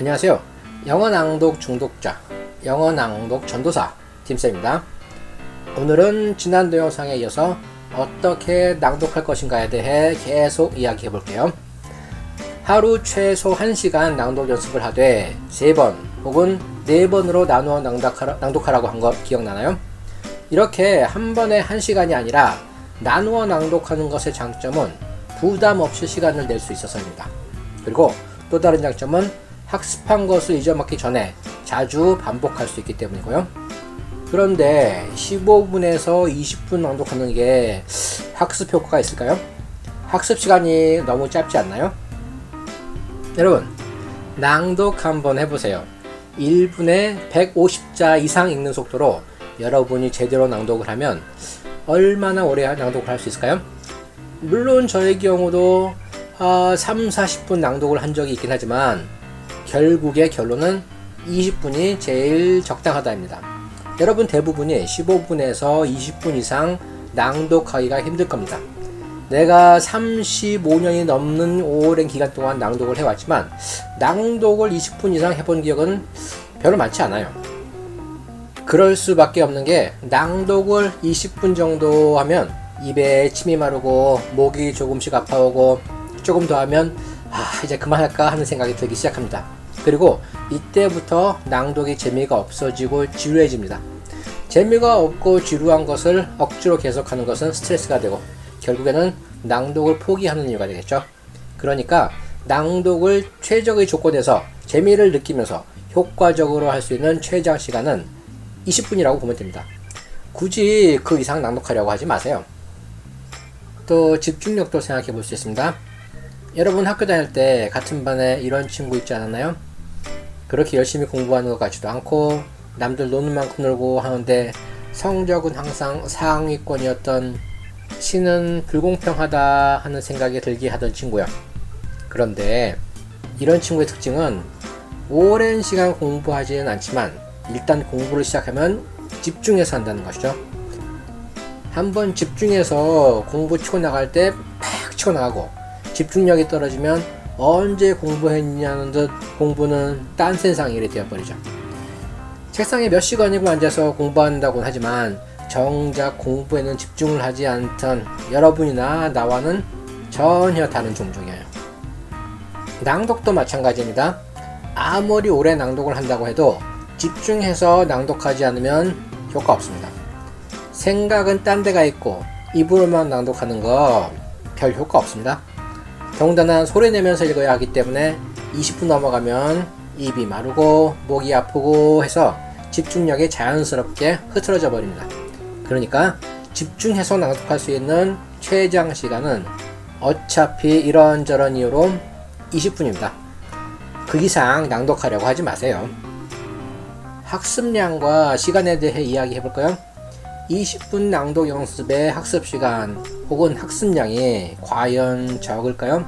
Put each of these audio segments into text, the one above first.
안녕하세요. 영어 낭독 중독자, 영어 낭독 전도사 팀쌤입니다. 오늘은 지난 동영상에 이어서 어떻게 낭독할 것인가에 대해 계속 이야기해 볼게요. 하루 최소 1시간 낭독 연습을 하되 3번 혹은 4번으로 나누어 낭독하라고 한 거 기억나나요? 이렇게 한 번에 1시간이 아니라 나누어 낭독하는 것의 장점은 부담 없이 시간을 낼 수 있어서입니다. 그리고 또 다른 장점은 학습한 것을 잊어먹기 전에 자주 반복할 수 있기 때문이고요. 그런데 15분에서 20분 낭독하는 게 학습 효과가 있을까요? 학습 시간이 너무 짧지 않나요? 여러분, 낭독 한번 해보세요. 1분에 150자 이상 읽는 속도로 여러분이 제대로 낭독을 하면 얼마나 오래 낭독을 할 수 있을까요? 물론 저의 경우도 30-40분 낭독을 한 적이 있긴 하지만 결국의 결론은 20분이 제일 적당하다입니다. 여러분 대부분이 15분에서 20분 이상 낭독하기가 힘들 겁니다. 내가 35년이 넘는 오랜 기간 동안 낭독을 해왔지만 낭독을 20분 이상 해본 기억은 별로 많지 않아요. 그럴 수밖에 없는 게 낭독을 20분 정도 하면 입에 침이 마르고 목이 조금씩 아파오고 조금 더 하면 이제 그만할까 하는 생각이 들기 시작합니다. 그리고 이때부터 낭독이 재미가 없어지고 지루해집니다. 재미가 없고 지루한 것을 억지로 계속하는 것은 스트레스가 되고 결국에는 낭독을 포기하는 이유가 되겠죠. 그러니까 낭독을 최적의 조건에서 재미를 느끼면서 효과적으로 할 수 있는 최장 시간은 20분이라고 보면 됩니다. 굳이 그 이상 낭독하려고 하지 마세요. 또 집중력도 생각해 볼 수 있습니다. 여러분 학교 다닐 때 같은 반에 이런 친구 있지 않았나요? 그렇게 열심히 공부하는 것 같지도 않고 남들 노는 만큼 놀고 하는데 성적은 항상 상위권이었던 신은 불공평하다 하는 생각이 들게 하던 친구요. 그런데 이런 친구의 특징은 오랜 시간 공부하지는 않지만 일단 공부를 시작하면 집중해서 한다는 것이죠. 한번 집중해서 공부 치고 나갈 때 팍 치고 나가고 집중력이 떨어지면 언제 공부했냐는 듯 공부는 딴 세상 일이 되어버리죠. 책상에 몇 시간이고 앉아서 공부한다고는 하지만 정작 공부에는 집중을 하지 않던 여러분이나 나와는 전혀 다른 종종이에요. 낭독도 마찬가지입니다. 아무리 오래 낭독을 한다고 해도 집중해서 낭독하지 않으면 효과 없습니다. 생각은 딴 데가 있고 입으로만 낭독하는 거 별 효과 없습니다. 더군다나 소리 내면서 읽어야 하기 때문에 20분 넘어가면 입이 마르고 목이 아프고 해서 집중력이 자연스럽게 흐트러져 버립니다. 그러니까 집중해서 낭독할 수 있는 최장 시간은 어차피 이런저런 이유로 20분입니다. 그 이상 낭독하려고 하지 마세요. 학습량과 시간에 대해 이야기해 볼까요? 20분 낭독 연습의 학습 시간 혹은 학습량이 과연 적을까요?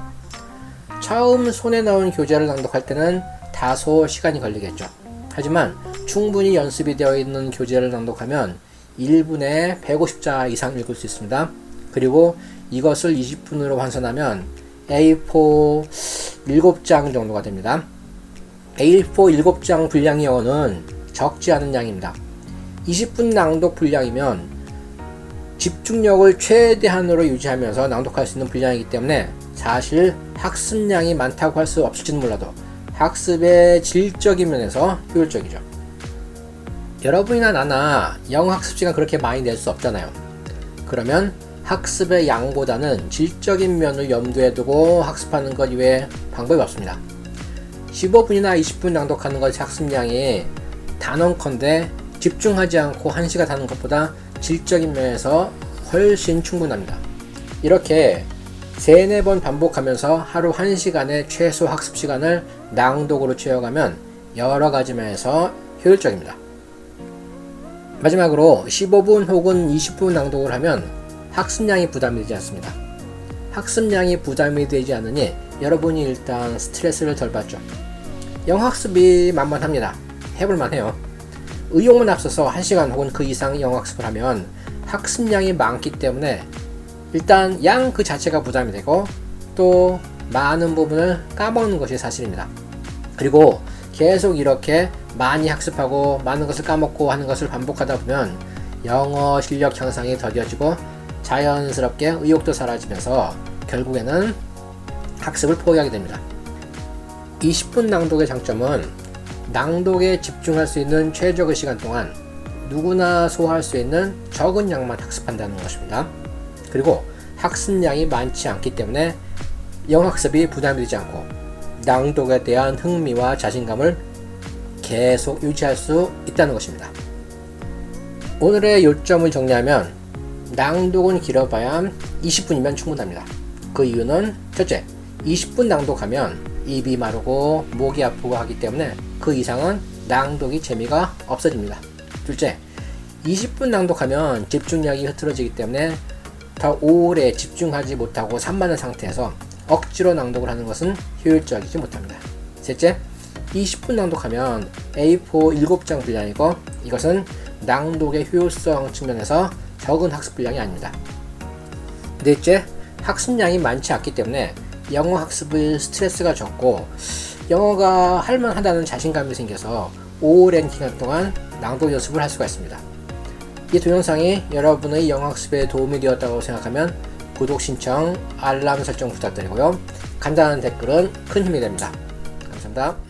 처음 손에 넣은 교재를 낭독할 때는 다소 시간이 걸리겠죠. 하지만 충분히 연습이 되어 있는 교재를 낭독하면 1분에 150자 이상 읽을 수 있습니다. 그리고 이것을 20분으로 환산하면 A4 7장 정도가 됩니다. A4 7장 분량의 영어는 적지 않은 양입니다. 20분 낭독 분량이면 집중력을 최대한으로 유지하면서 낭독할 수 있는 분량이기 때문에 사실 학습량이 많다고 할 수 없을지는 몰라도 학습의 질적인 면에서 효율적이죠. 여러분이나 나나 영어 학습 시간 그렇게 많이 낼 수 없잖아요. 그러면 학습의 양보다는 질적인 면을 염두에 두고 학습하는 것 이외에 방법이 없습니다. 15분이나 20분 낭독하는 것의 학습량이 단언컨대 집중하지 않고 1시간 하는 것보다 질적인 면에서 훨씬 충분합니다. 이렇게 3-4번 반복하면서 하루 1시간의 최소 학습 시간을 낭독으로 채워가면 여러가지 면에서 효율적입니다. 마지막으로 15분 혹은 20분 낭독을 하면 학습량이 부담이 되지 않습니다. 학습량이 부담이 되지 않으니 여러분이 일단 스트레스를 덜 받죠. 영어 학습이 만만합니다. 해볼만 해요. 의욕만 앞서서 1시간 혹은 그 이상 영어 학습을 하면 학습량이 많기 때문에 일단 양 그 자체가 부담이 되고 또 많은 부분을 까먹는 것이 사실입니다. 그리고 계속 이렇게 많이 학습하고 많은 것을 까먹고 하는 것을 반복하다 보면 영어 실력 향상이 더뎌지고 자연스럽게 의욕도 사라지면서 결국에는 학습을 포기하게 됩니다. 20분 낭독의 장점은 낭독에 집중할 수 있는 최적의 시간 동안 누구나 소화할 수 있는 적은 양만 학습한다는 것입니다. 그리고 학습량이 많지 않기 때문에 영어 학습이 부담이 되지 않고 낭독에 대한 흥미와 자신감을 계속 유지할 수 있다는 것입니다. 오늘의 요점을 정리하면 낭독은 길어봐야 20분이면 충분합니다. 그 이유는 첫째, 20분 낭독하면 입이 마르고 목이 아프고 하기 때문에 그 이상은 낭독이 재미가 없어집니다. 둘째, 20분 낭독하면 집중력이 흐트러지기 때문에 더 오래 집중하지 못하고 산만한 상태에서 억지로 낭독을 하는 것은 효율적이지 못합니다. 셋째, 20분 낭독하면 A4 7장 분량이고 이것은 낭독의 효율성 측면에서 적은 학습 분량이 아닙니다. 넷째, 학습량이 많지 않기 때문에 영어 학습의 스트레스가 적고 영어가 할만하다는 자신감이 생겨서 오랜 기간 동안 낭독 연습을 할 수가 있습니다. 이 동영상이 여러분의 영어 학습에 도움이 되었다고 생각하면 구독 신청, 알람 설정 부탁드리고요. 간단한 댓글은 큰 힘이 됩니다. 감사합니다.